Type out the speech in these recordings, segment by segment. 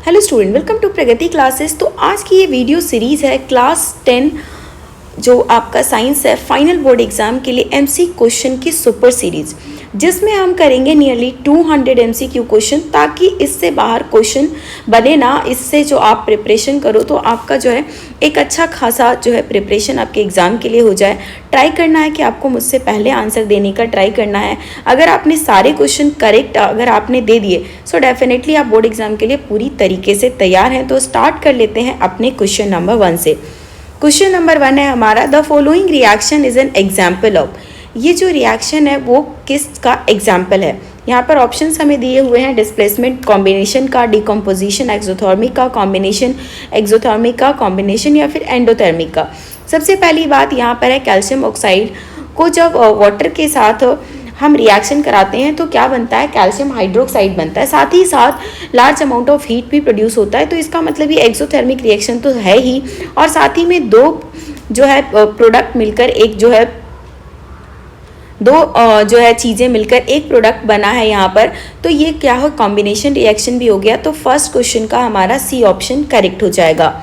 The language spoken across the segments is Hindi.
Hello student, welcome to Pragati classes. तो आज की ये वीडियो सीरीज़ है क्लास 10 जो आपका साइंस है फाइनल बोर्ड एग्जाम के लिए एमसी क्वेश्चन की सुपर सीरीज, जिसमें हम करेंगे नियरली 200 एमसीक्यू क्वेश्चन, ताकि इससे बाहर क्वेश्चन बने ना। इससे जो आप प्रिपरेशन करो तो आपका जो है एक अच्छा खासा जो है प्रिपरेशन आपके एग्ज़ाम के लिए हो जाए। ट्राई करना है कि आपको मुझसे पहले आंसर देने का ट्राई करना है। अगर आपने सारे क्वेश्चन करेक्ट अगर आपने दे दिए सो डेफिनेटली आप बोर्ड एग्जाम के लिए पूरी तरीके से तैयार हैं। तो स्टार्ट कर लेते हैं अपने क्वेश्चन नंबर 1 से। क्वेश्चन नंबर 1 है हमारा, the following reaction is an example of. ये जो रिएक्शन है वो किस का एग्जाम्पल है। यहाँ पर ऑप्शंस हमें दिए हुए हैं, डिस्प्लेसमेंट कॉम्बिनेशन का, डिकम्पोजिशन एक्सोथर्मिक का, कॉम्बिनेशन एक्सोथर्मिक का, कॉम्बिनेशन या फिर एंडोथर्मिक का। सबसे पहली बात यहाँ पर है, कैल्शियम ऑक्साइड को जब वाटर के साथ हम रिएक्शन कराते हैं तो क्या बनता है, कैल्शियम हाइड्रोक्साइड बनता है। साथ ही साथ लार्ज अमाउंट ऑफ हीट भी प्रोड्यूस होता है। तो इसका मतलब ये एक्सोथर्मिक रिएक्शन तो है ही, और साथ ही में दो जो है प्रोडक्ट मिलकर एक जो है जो है चीज़ें मिलकर एक प्रोडक्ट बना है यहाँ पर। तो ये क्या हो, कॉम्बिनेशन रिएक्शन भी हो गया। तो फर्स्ट क्वेश्चन का हमारा सी ऑप्शन करेक्ट हो जाएगा।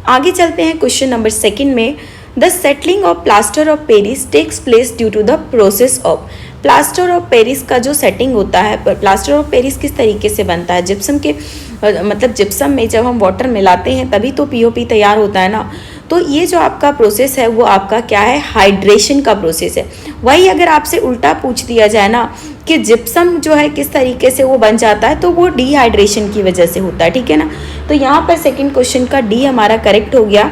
आगे चलते हैं क्वेश्चन नंबर 2 में, the settling of plaster of Paris takes place due to the process of. Plaster of Paris का जो सेटिंग होता है, प्लास्टर ऑफ पेरिस किस तरीके से बनता है, जिप्सम के मतलब जिप्सम में जब हम वाटर मिलाते हैं तभी तो पीओपी तैयार होता है ना। तो ये जो आपका प्रोसेस है वो आपका क्या है, हाइड्रेशन का प्रोसेस है। वही अगर आपसे उल्टा पूछ दिया जाए ना कि जिप्सम जो है किस तरीके से वो बन जाता है, तो वो डिहाइड्रेशन की वजह से होता है, ठीक है ना। तो यहाँ पर सेकंड क्वेश्चन का डी हमारा करेक्ट हो गया।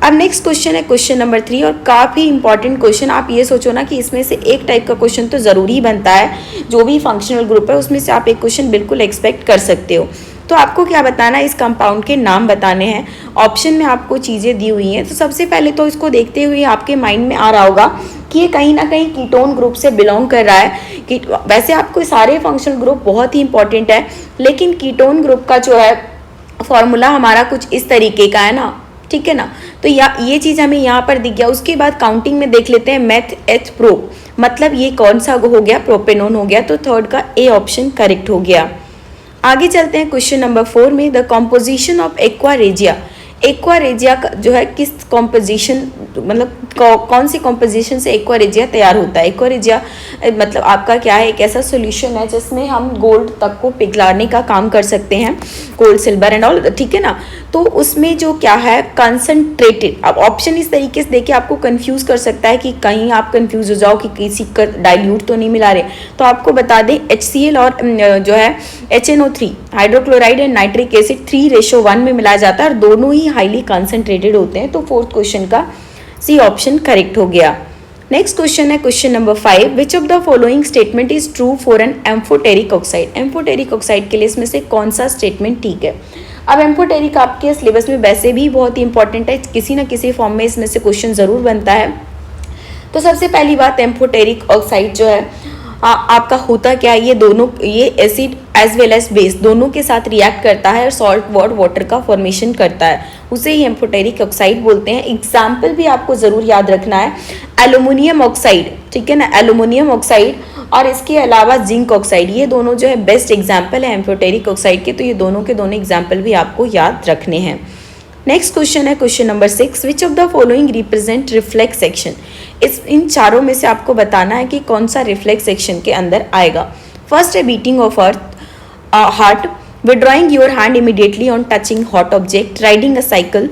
अब नेक्स्ट क्वेश्चन है क्वेश्चन नंबर 3, और काफ़ी इंपॉर्टेंट क्वेश्चन। आप ये सोचो ना कि इसमें से एक टाइप का क्वेश्चन तो ज़रूरी बनता है, जो भी फंक्शनल ग्रुप है उसमें से आप एक क्वेश्चन बिल्कुल एक्सपेक्ट कर सकते हो। तो आपको क्या बताना है, इस कंपाउंड के नाम बताने हैं। ऑप्शन में आपको चीज़ें दी हुई हैं। तो सबसे पहले तो इसको देखते हुए आपके माइंड में आ रहा होगा कि ये कहीं ना कहीं कीटोन ग्रुप से बिलोंग कर रहा है। कि वैसे आपको सारे फंक्शनल ग्रुप बहुत ही इंपॉर्टेंट है, लेकिन कीटोन ग्रुप का जो है फॉर्मूला हमारा कुछ इस तरीके का है ना, ठीक है ना। तो ये चीज़ हमें यहाँ पर दिख गया। उसके बाद काउंटिंग में देख लेते हैं, मेथ एथ प्रो, मतलब ये कौन सा हो गया, प्रोपेनोन हो गया। तो थर्ड का ए ऑप्शन करेक्ट हो गया। आगे चलते हैं क्वेश्चन नंबर 4 में, the composition of aqua regia. Aqua regia का जो है किस कॉम्पोजिशन, मतलब कौन सी कॉम्पोजिशन से एक्वा रेजिया तैयार होता है। एक्वा रेजिया मतलब आपका क्या है, एक ऐसा सॉल्यूशन है जिसमें हम गोल्ड तक को पिघलाने का काम कर सकते हैं, गोल्ड सिल्वर एंड ऑल, ठीक है ना। तो उसमें जो क्या है, कंसनट्रेटेड। अब ऑप्शन इस तरीके से देखिए आपको कंफ्यूज कर सकता है कि कहीं आप कंफ्यूज हो जाओ कि किसी का डाइल्यूट तो नहीं मिला रहे। तो आपको बता दें HCl और जो है HNO3 hydrochloride and nitric acid 3:1 में मिलाया जाता है, और दोनों ही हाईली कंसनट्रेटेड होते हैं। तो फोर्थ क्वेश्चन का सी ऑप्शन करेक्ट हो गया। नेक्स्ट क्वेश्चन है question number 5, which of the following statement is true for an amphoteric oxide. Amphoteric oxide के लिए इसमें से कौन सा स्टेटमेंट ठीक है। अब एम्फोटेरिक आपके सिलेबस में वैसे भी बहुत ही इंपॉर्टेंट है, किसी ना किसी फॉर्म में इसमें से क्वेश्चन जरूर बनता है। तो सबसे पहली बात, एम्फोटेरिक ऑक्साइड जो है आपका होता क्या है, ये दोनों, ये acid as well as base दोनों के साथ रिएक्ट करता है और सॉल्ट वाटर का फॉर्मेशन करता है, उसे ही एम्फोटेरिक ऑक्साइड बोलते हैं। एग्जाम्पल भी आपको जरूर याद रखना है, एल्यूमिनियम ऑक्साइड, ठीक है ना, एल्यूमिनियम ऑक्साइड, और इसके अलावा जिंक ऑक्साइड, ये दोनों जो है बेस्ट एग्जाम्पल है एम्फोटेरिक ऑक्साइड के। तो ये दोनों के दोनों एग्जाम्पल भी आपको याद रखने हैं। नेक्स्ट क्वेश्चन है question number 6, which of the following represent reflex section. इन चारों में से आपको बताना है कि कौन सा रिफ्लेक्स सेक्शन के अंदर आएगा। फर्स्ट है beating of heart, withdrawing your hand immediately on touching hot object, riding a cycle,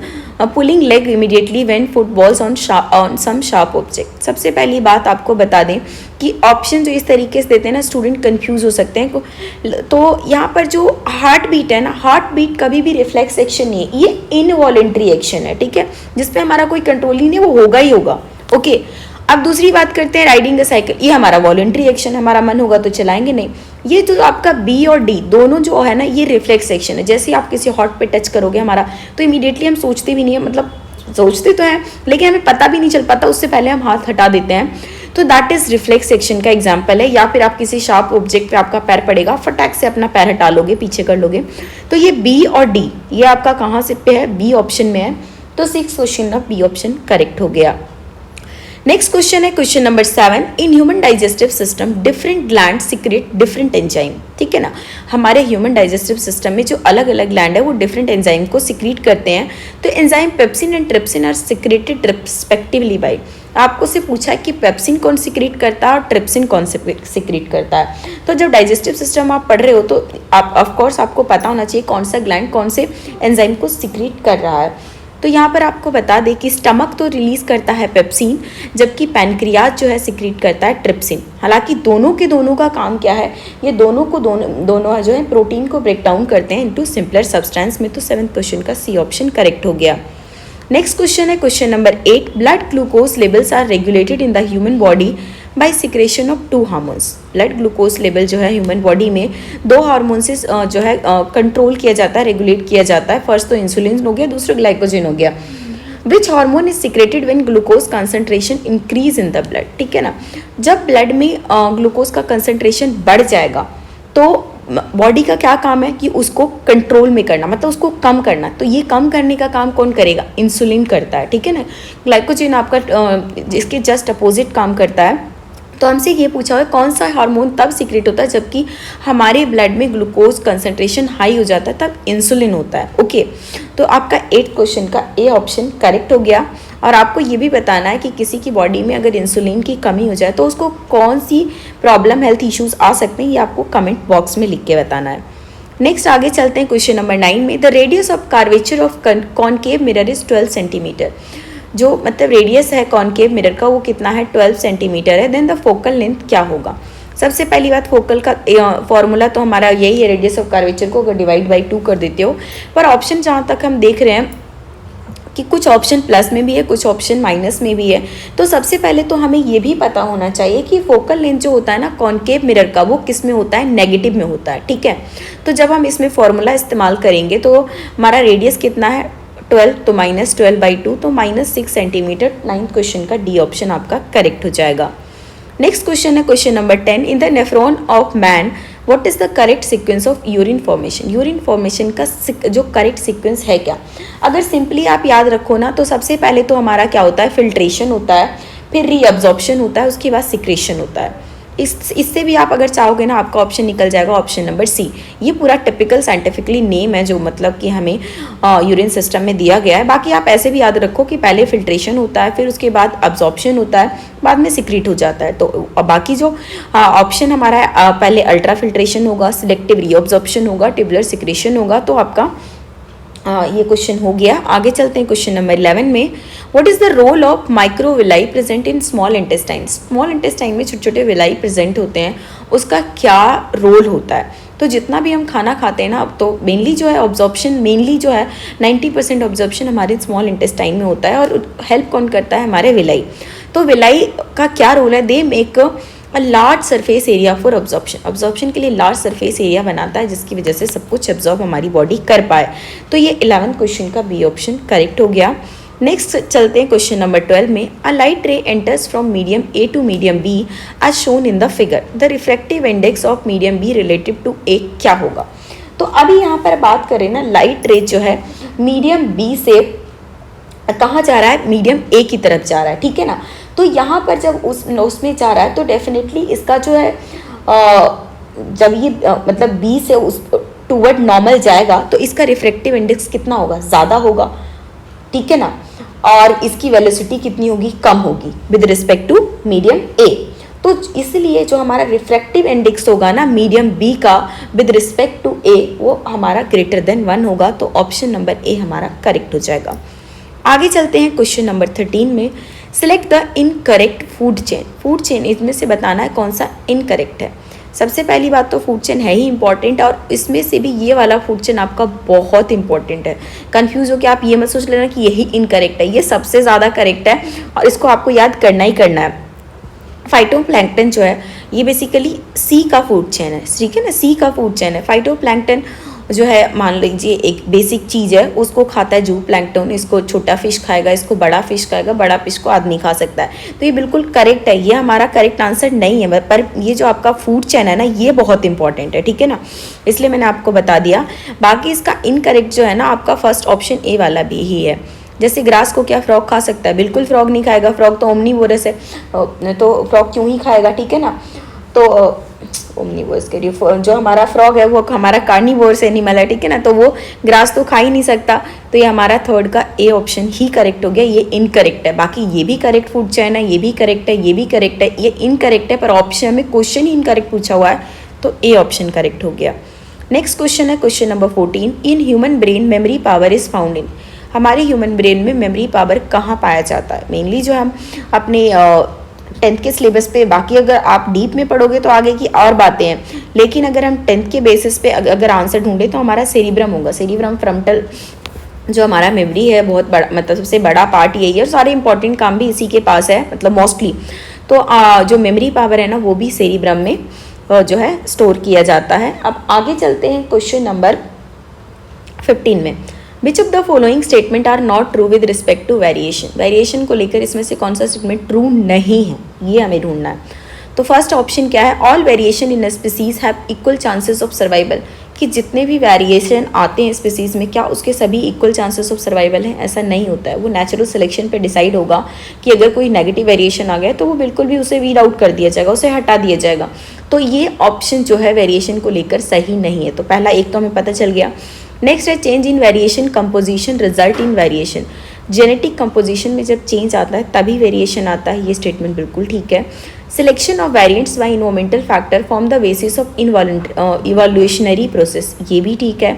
pulling leg immediately when footballs on some sharp object. सबसे पहली बात आपको बता दें कि ऑप्शन जो इस तरीके से देते हैं ना, स्टूडेंट कंफ्यूज हो सकते हैं। तो यहाँ पर जो हार्ट बीट है ना, हार्ट बीट कभी भी रिफ्लेक्स एक्शन नहीं है, ये इनवॉलेंट्री एक्शन है, ठीक है, जिसपे हमारा कोई कंट्रोल ही नहीं, वो होगा ही होगा। ओके, अब दूसरी बात करते हैं राइडिंग अ साइकिल, ये हमारा वॉलेंट्री एक्शन, हमारा मन होगा तो चलाएंगे नहीं। ये जो आपका बी और डी दोनों जो है ना, ये रिफ्लेक्स एक्शन है। जैसे आप किसी हॉट पे टच करोगे हमारा, तो इमीडिएटली हम सोचते भी नहीं है, मतलब सोचते तो हैं लेकिन हमें पता भी नहीं चल पाता, उससे पहले हम हाथ हटा देते हैं। तो दैट इज रिफ्लेक्स एक्शन का एग्जाम्पल है। या फिर आप किसी शार्प ऑब्जेक्ट पे आपका पैर पड़ेगा, फटाक से अपना पैर हटा लोगे, पीछे कर लोगे। तो ये बी और डी ये आपका कहाँ से पे है, बी ऑप्शन में है। तो 6 question of B option correct हो गया। नेक्स्ट क्वेश्चन है question number 7, in human digestive system different gland secrete different enzyme. ठीक है ना, हमारे ह्यूमन डाइजेस्टिव सिस्टम में जो अलग अलग ग्लैंड है वो डिफरेंट एंजाइम को सिक्रीट करते हैं। तो enzyme pepsin and trypsin are secreted respectively by, आपको से पूछा है कि पेप्सिन कौन सिक्रीट करता है और ट्रिप्सिन कौन सिक्रीट करता है। तो जब डाइजेस्टिव सिस्टम आप पढ़ रहे हो तो आप ऑफकोर्स आपको पता होना चाहिए कौन सा ग्लैंड कौन से एंजाइम को सिक्रीट कर रहा है। तो यहाँ पर आपको बता दें कि स्टमक तो रिलीज करता है पेप्सिन, जबकि पैनक्रियाज जो है सिक्रीट करता है ट्रिप्सिन। हालांकि दोनों के दोनों का काम क्या है, ये दोनों जो है प्रोटीन को ब्रेक डाउन करते हैं इनटू सिंपलर सब्सटेंस में। तो 7th क्वेश्चन का सी ऑप्शन करेक्ट हो गया। नेक्स्ट क्वेश्चन है question number 8, blood glucose levels are regulated in the human body by secretion of 2 hormones. Blood glucose level जो है ह्यूमन बॉडी में 2 हार्मोन से जो है कंट्रोल किया जाता है, रेगुलेट किया जाता है। फर्स्ट तो इंसुलिन हो गया, दूसरा ग्लाइकोजन हो गया। Which hormone is secreted when glucose concentration increase in the blood. ठीक है ना, जब ब्लड में ग्लूकोज का कंसंट्रेशन बढ़ जाएगा तो बॉडी का क्या काम है कि उसको कंट्रोल में करना, मतलब उसको कम करना। तो ये कम करने का काम कौन करेगा, इंसुलिन करता है। ठीक है ना, ग्लाइकोजन आपका जिसके जस्ट अपोजिट काम करता है। तो हमसे ये पूछा हुआ है कौन सा हार्मोन तब सीक्रेट होता है जबकि हमारे ब्लड में ग्लूकोज कंसंट्रेशन हाई हो जाता है, तब इंसुलिन होता है। ओके, तो आपका 8th क्वेश्चन का ए ऑप्शन करेक्ट हो गया। और आपको ये भी बताना है कि किसी की बॉडी में अगर इंसुलिन की कमी हो जाए तो उसको कौन सी प्रॉब्लम, हेल्थ इश्यूज आ सकते हैं, ये आपको कमेंट बॉक्स में लिख के बताना है। नेक्स्ट आगे चलते हैं क्वेश्चन नंबर 9 में, the radius of curvature of concave mirror is 12 centimetre. जो मतलब रेडियस है कॉनकेव मिरर का वो कितना है, 12 सेंटीमीटर है। देन द फोकल लेंथ क्या होगा। सबसे पहली बात, फोकल का फॉर्मूला तो हमारा यही है, रेडियस ऑफ कर्वेचर को अगर डिवाइड बाई 2 कर देते हो। पर ऑप्शन जहाँ तक हम देख रहे हैं कि कुछ ऑप्शन प्लस में भी है, कुछ ऑप्शन माइनस में भी है। तो सबसे पहले तो हमें ये भी पता होना चाहिए कि फोकल लेंथ जो होता है ना कॉनकेव मिरर का, वो किस में होता है, नेगेटिव में होता है। ठीक है, तो जब हम इसमें फॉर्मूला इस्तेमाल करेंगे तो हमारा रेडियस कितना है 12, तो -12/2 तो -6 सेंटीमीटर। 9th क्वेश्चन का डी ऑप्शन आपका करेक्ट हो जाएगा। नेक्स्ट क्वेश्चन है question number 10, in the nephron of man what is the correct sequence of urine formation. Urine formation का जो करेक्ट सीक्वेंस है क्या, अगर सिंपली आप याद रखो ना तो सबसे पहले तो हमारा क्या होता है, फिल्ट्रेशन होता है, फिर रीअब्जॉर्प्शन होता है, उसके बाद सिक्रेशन होता है। इससे भी आप अगर चाहोगे ना आपका ऑप्शन निकल जाएगा ऑप्शन नंबर सी। ये पूरा टिपिकल साइंटिफिकली नेम है जो मतलब कि हमें यूरिन सिस्टम में दिया गया है। बाकी आप ऐसे भी याद रखो कि पहले फिल्ट्रेशन होता है, फिर उसके बाद अब्जॉर्प्शन होता है, बाद में सिक्रीट हो जाता है। तो बाकी जो ऑप्शन हमारा है पहले अल्ट्रा फिल्ट्रेशन होगा, सिलेक्टिव रीअब्जॉर्प्शन होगा, ट्यूबुलर सिक्रेशन होगा। तो आपका ये क्वेश्चन हो गया। आगे चलते हैं क्वेश्चन नंबर 11 में, what is the role of microvilli present in small intestine. Small intestine में छोटे छोटे विलाई प्रेजेंट होते हैं, उसका क्या रोल होता है। तो जितना भी हम खाना खाते हैं ना, अब तो मेनली जो है ऑब्जॉर्प्शन, मेनली जो है 90% ऑब्जॉर्प्शन हमारे स्मॉल इंटेस्टाइन में होता है। और हेल्प कौन करता है, हमारे विलाई। तो विलाई का क्या रोल है, they make a large surface area for absorption. Absorption के लिए लार्ज सरफेस एरिया बनाता है जिसकी वजह से सब कुछ एब्जॉर्ब हमारी बॉडी कर पाए। तो ये 11th क्वेश्चन का बी ऑप्शन करेक्ट हो गया। नेक्स्ट चलते हैं क्वेश्चन नंबर 12 में, a light ray enters from medium A to medium B as shown in the figure, the refractive index of medium B relative to A क्या होगा। तो अभी यहाँ पर बात करें ना, लाइट रे जो है मीडियम बी से कहाँ जा रहा है, मीडियम ए की तरफ जा रहा है। ठीक है ना, तो यहाँ पर जब उसमें जा रहा है तो डेफिनेटली इसका जो है जब ये मतलब बी से उस टूवर्ड नॉर्मल जाएगा तो इसका रिफ्रैक्टिव इंडेक्स कितना होगा, ज़्यादा होगा। ठीक है ना, और इसकी वेलोसिटी कितनी होगी, कम होगी with respect to medium A. तो इसलिए जो हमारा रिफ्रैक्टिव इंडेक्स होगा ना मीडियम बी का विद रिस्पेक्ट टू ए, वो हमारा ग्रेटर देन 1 होगा। तो ऑप्शन नंबर ए हमारा करेक्ट हो जाएगा। आगे चलते हैं क्वेश्चन नंबर 13 में, select the incorrect food chain. Food chain इसमें से बताना है कौन सा इनकरेक्ट है। सबसे पहली बात तो फूड चेन है ही इंपॉर्टेंट, और इसमें से भी ये वाला फूड चेन आपका बहुत इंपॉर्टेंट है। कंफ्यूज हो कि आप ये मत सोच लेना कि यही इनकरेक्ट है, ये सबसे ज़्यादा करेक्ट है और इसको आपको याद करना ही करना है। फाइटोप्लैंक्टन जो है ये बेसिकली सी का फूड चेन है। ठीक है ना, सी का फूड चेन है। फाइटोप्लैंक्टन जो है मान लीजिए एक बेसिक चीज़ है, उसको खाता है जू प्लैंक्टन, इसको छोटा फिश खाएगा, इसको बड़ा फिश खाएगा, बड़ा फिश को आदमी खा सकता है। तो ये बिल्कुल करेक्ट है, ये हमारा करेक्ट आंसर नहीं है, पर ये जो आपका फूड चेन है ना ये बहुत इंपॉर्टेंट है। ठीक है ना, इसलिए मैंने आपको बता दिया। बाकी इसका इनकरेक्ट जो है ना आपका फर्स्ट ऑप्शन ए वाला भी ही है। जैसे ग्रास को क्या फ्रॉग खा सकता है? बिल्कुल फ्रॉग नहीं खाएगा, फ्रॉग तो ओमनीवोरस है, तो फ्रॉग क्यों ही खाएगा, ठीक है ना। तो ओमनीवोरस कह रही हूँ, जो हमारा फ्रॉग है वो हमारा कार्निवोरस एनिमल है, ठीक है ना, तो वो ग्रास तो खा ही नहीं सकता। तो ये हमारा थर्ड का ए ऑप्शन ही करेक्ट हो गया, ये इनकरेक्ट है। बाकी ये भी करेक्ट फूड चैन है, ये भी करेक्ट है, ये भी करेक्ट है, ये इनकरेक्ट है, पर ऑप्शन में क्वेश्चन ही इनकरेक्ट पूछा हुआ है, तो ए ऑप्शन करेक्ट हो गया। नेक्स्ट क्वेश्चन है question number 14, in human brain memory power is found in. हमारे ह्यूमन ब्रेन में मेमोरी पावर कहाँ पाया जाता है? मेनली जो हम अपने 10th के सिलेबस पे, बाकी अगर आप डीप में पढ़ोगे तो आगे की और बातें हैं, लेकिन अगर हम 10th के बेसिस पे अगर आंसर ढूंढे तो हमारा सेरिब्रम होगा। सेरिब्रम फ्रंटल जो हमारा मेमोरी है, बहुत बड़ा, मतलब सबसे बड़ा पार्ट यही है, और सारे इंपॉर्टेंट काम भी इसी के पास है, मतलब मोस्टली। तो जो मेमोरी पावर है ना, वो भी सेरिब्रम में जो है स्टोर किया जाता है। अब आगे चलते हैं क्वेश्चन नंबर 15 में, which of the following statement are not true with respect to variation. Variation को लेकर इसमें से कौन सा स्टेटमेंट ट्रू नहीं है, ये हमें ढूंढना है। तो फर्स्ट ऑप्शन क्या है? All variation in species have equal chances of survival, कि जितने भी वेरिएशन आते हैं स्पीसीज में, क्या उसके सभी इक्वल चांसेस ऑफ सर्वाइवल हैं? ऐसा नहीं होता है। वो नेचुरल सिलेक्शन पे डिसाइड होगा कि अगर कोई नेगेटिव वेरिएशन आ गया तो वो बिल्कुल भी उसे वीड आउट कर दिया जाएगा, उसे हटा दिया जाएगा। तो ये ऑप्शन जो है वेरिएशन को लेकर सही नहीं है। तो पहला एक तो हमें पता चल गया। नेक्स्ट है change in variation composition result in variation. Genetic composition में जब चेंज आता है तभी वेरिएशन आता है, ये स्टेटमेंट बिल्कुल ठीक है। Selection of variants by environmental factor form the basis of evolutionary process, ये भी ठीक है।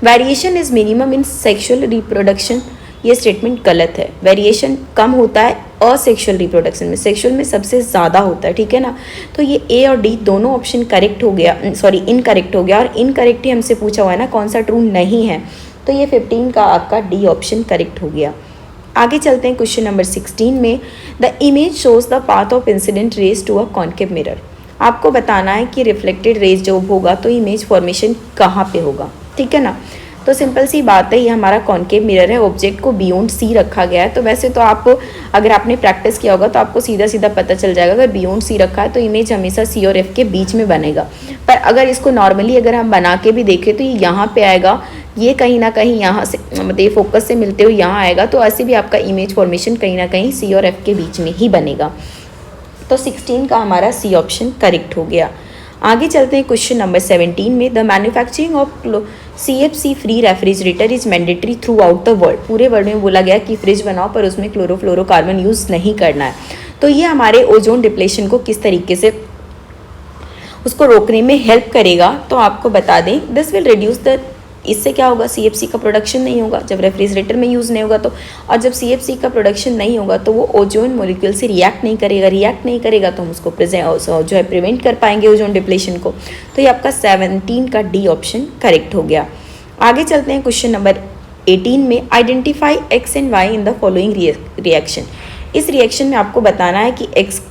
Variation is minimum in sexual reproduction, ये स्टेटमेंट गलत है। वेरिएशन कम होता है असेक्सुअल रिप्रोडक्शन में, सेक्सुअल में सबसे ज़्यादा होता है, ठीक है ना। तो ये ए और डी दोनों ऑप्शन करेक्ट हो गया, सॉरी इनकरेक्ट हो गया, और इनकरेक्ट ही हमसे पूछा हुआ है ना, कौन सा ट्रू नहीं है। तो ये 15 का आपका डी ऑप्शन करेक्ट हो गया। आगे चलते हैं क्वेश्चन नंबर 16 में, the image shows the path of incident rays to a concave mirror. आपको बताना है कि रिफ्लेक्टेड रेज जब होगा तो इमेज फॉर्मेशन कहाँ पे होगा, ठीक है ना। तो सिंपल सी बात है, ये हमारा कॉन्केव मिरर है, ऑब्जेक्ट को बियॉन्ड सी रखा गया है। तो वैसे तो आप अगर आपने प्रैक्टिस किया होगा तो आपको सीधा सीधा पता चल जाएगा, अगर बियॉन्ड सी रखा है तो इमेज हमेशा सी और एफ के बीच में बनेगा। पर अगर इसको नॉर्मली अगर हम बना के भी देखें तो ये यहाँ पे आएगा, ये कहीं ना कहीं यहाँ से मतलब ये फोकस से मिलते हुए यहाँ आएगा, तो ऐसे भी आपका इमेज फॉर्मेशन कहीं ना कहीं सी और एफ के बीच में ही बनेगा। तो 16 का हमारा सी ऑप्शन करेक्ट हो गया। आगे चलते हैं क्वेश्चन नंबर 17 में, the manufacturing of CFC free refrigerator is mandatory through out the world. पूरे वर्ल्ड में बोला गया कि फ्रिज बनाओ पर उसमें क्लोरोफ्लोरोकार्बन यूज़ नहीं करना है। तो ये हमारे ओजोन डिप्लेशन को किस तरीके से उसको रोकने में हेल्प करेगा, तो आपको बता दें, दिस विल रिड्यूस द, इससे क्या होगा, CFC का प्रोडक्शन नहीं होगा जब रेफ्रिजरेटर में यूज़ नहीं होगा तो, और जब CFC का प्रोडक्शन नहीं होगा तो वो ओजोन मॉलिक्यूल से रिएक्ट नहीं करेगा तो हम उसको जो है प्रिवेंट कर पाएंगे ओजोन डिप्लेशन को। तो ये आपका 17 का डी ऑप्शन करेक्ट हो गया। आगे चलते हैं क्वेश्चन नंबर 18 में, identify X and Y in the following reaction. इस रिएक्शन में आपको बताना है कि एक्स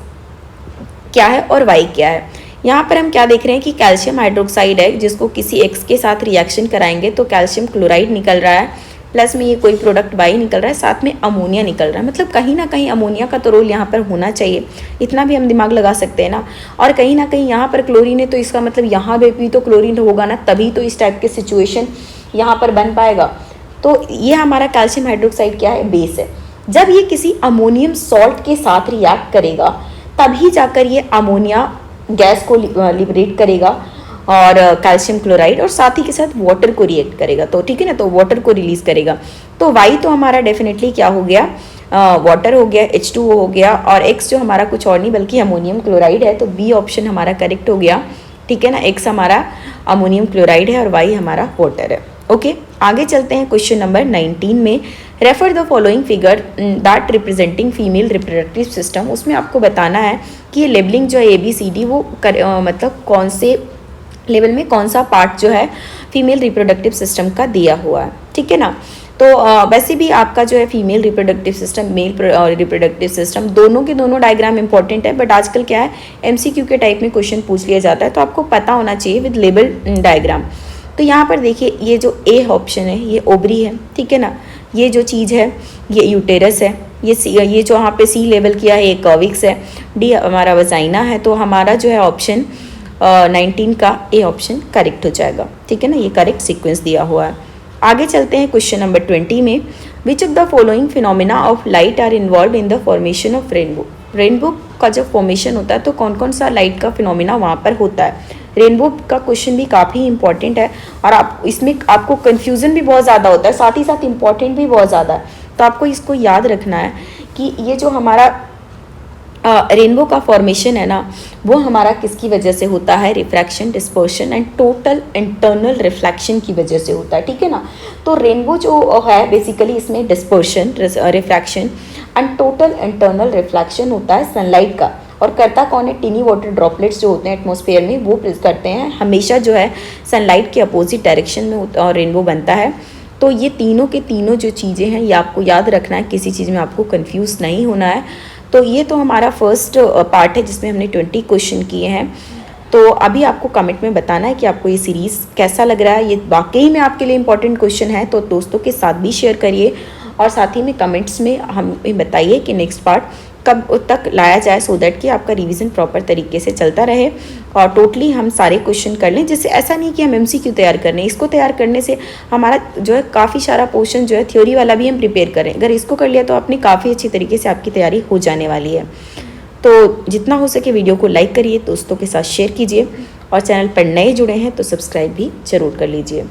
क्या है और वाई क्या है। यहाँ पर हम क्या देख रहे हैं कि कैल्शियम हाइड्रोक्साइड है, जिसको किसी एक्स के साथ रिएक्शन कराएंगे तो कैल्शियम क्लोराइड निकल रहा है, प्लस में ये कोई प्रोडक्ट वाई निकल रहा है, साथ में अमोनिया निकल रहा है। मतलब कहीं ना कहीं अमोनिया का तो रोल यहाँ पर होना चाहिए, इतना भी हम दिमाग लगा सकते हैं ना। और कहीं ना कहीं यहाँ पर क्लोरीन है तो इसका मतलब यहाँ भी तो क्लोरीन होगा ना, तभी तो इस टाइप के सिचुएशन यहाँ पर बन पाएगा। तो ये हमारा कैल्शियम हाइड्रोक्साइड क्या है, बेस है। जब ये किसी अमोनियम सॉल्ट के साथ रिएक्ट करेगा तभी जाकर ये अमोनिया गैस को लिबरेट करेगा और कैल्शियम क्लोराइड, और साथ ही के साथ वाटर को रिएक्ट करेगा, तो ठीक है ना, तो वाटर को रिलीज करेगा। तो वाई तो हमारा डेफिनेटली क्या हो गया, वाटर हो गया, H2O हो गया, और एक्स जो हमारा कुछ और नहीं बल्कि अमोनियम क्लोराइड है। तो बी ऑप्शन हमारा करेक्ट हो गया, ठीक है ना। एक्स हमारा अमोनियम क्लोराइड है और वाई हमारा वाटर है। ओके, आगे चलते हैं क्वेश्चन नंबर 19 में, refer the following figure that representing female reproductive system. उसमें आपको बताना है कि ये लेबलिंग जो है ABCD वो मतलब कौन से लेवल में कौन सा पार्ट जो है फीमेल रिप्रोडक्टिव सिस्टम का दिया हुआ है, ठीक है ना। तो वैसे भी आपका जो है female reproductive system, male reproductive system, दोनों के दोनों डायग्राम इंपॉर्टेंट है, बट आजकल क्या है MCQ के टाइप में क्वेश्चन पूछ लिया जाता है, तो आपको पता होना चाहिए विद लेबल डायग्राम। तो यहाँ पर देखिए, ये जो ए ऑप्शन है ये ओवरी है, ठीक है ना। ये जो चीज़ है ये यूटेरस है, ये जो यहाँ पे सी लेवल किया है ये कर्विक्स है, डी हमारा वजाइना है। तो हमारा जो है ऑप्शन 19 का ए ऑप्शन करेक्ट हो जाएगा, ठीक है ना। ये करेक्ट सीक्वेंस दिया हुआ है। आगे चलते हैं क्वेश्चन नंबर 20 में, which of the following phenomena of light are involve in the formation of rainbow. Rainbow का जब फॉर्मेशन होता है तो कौन कौन सा लाइट का फिनोमिना वहाँ पर होता है। रेनबो का क्वेश्चन भी काफ़ी इंपॉर्टेंट है और आप इसमें आपको कन्फ्यूज़न भी बहुत ज़्यादा होता है, साथ ही साथ इम्पॉर्टेंट भी बहुत ज़्यादा है। तो आपको इसको याद रखना है कि ये जो हमारा रेनबो का फॉर्मेशन है ना, वो हमारा किसकी वजह से होता है, refraction, dispersion and total internal reflection की वजह से होता है, ठीक है ना। तो रेनबो जो है बेसिकली इसमें dispersion, refraction and total internal reflection होता है सनलाइट का। और करता कौन है, टिनी वाटर ड्रॉपलेट्स जो होते हैं एटमॉस्फेयर में वो करते हैं हमेशा जो है सनलाइट के अपोजिट डायरेक्शन में रेनबो बनता है। तो ये तीनों के तीनों जो चीज़ें हैं ये आपको याद रखना है, किसी चीज़ में आपको कंफ्यूज नहीं होना है। तो ये तो हमारा फर्स्ट पार्ट है जिसमें हमने 20 क्वेश्चन किए हैं। तो अभी आपको कमेंट में बताना है कि आपको ये सीरीज़ कैसा लग रहा है, ये वाकई में आपके लिए इंपॉर्टेंट क्वेश्चन है तो दोस्तों के साथ भी शेयर करिए और साथ ही में कमेंट्स में हमें बताइए कि नेक्स्ट पार्ट कब तक लाया जाए, सो दैट कि आपका रिवीजन प्रॉपर तरीके से चलता रहे और टोटली हम सारे क्वेश्चन कर लें। जैसे ऐसा नहीं कि हम MCQ तैयार कर लें, इसको तैयार करने से हमारा जो है काफ़ी सारा पोर्शन जो है थ्योरी वाला भी हम प्रिपेयर करें, अगर इसको कर लिया तो अपनी काफ़ी अच्छी तरीके से आपकी तैयारी हो जाने वाली है। तो जितना हो सके वीडियो को लाइक करिए, दोस्तों के साथ शेयर कीजिए और चैनल पर नए जुड़े हैं तो सब्सक्राइब भी ज़रूर कर लीजिए।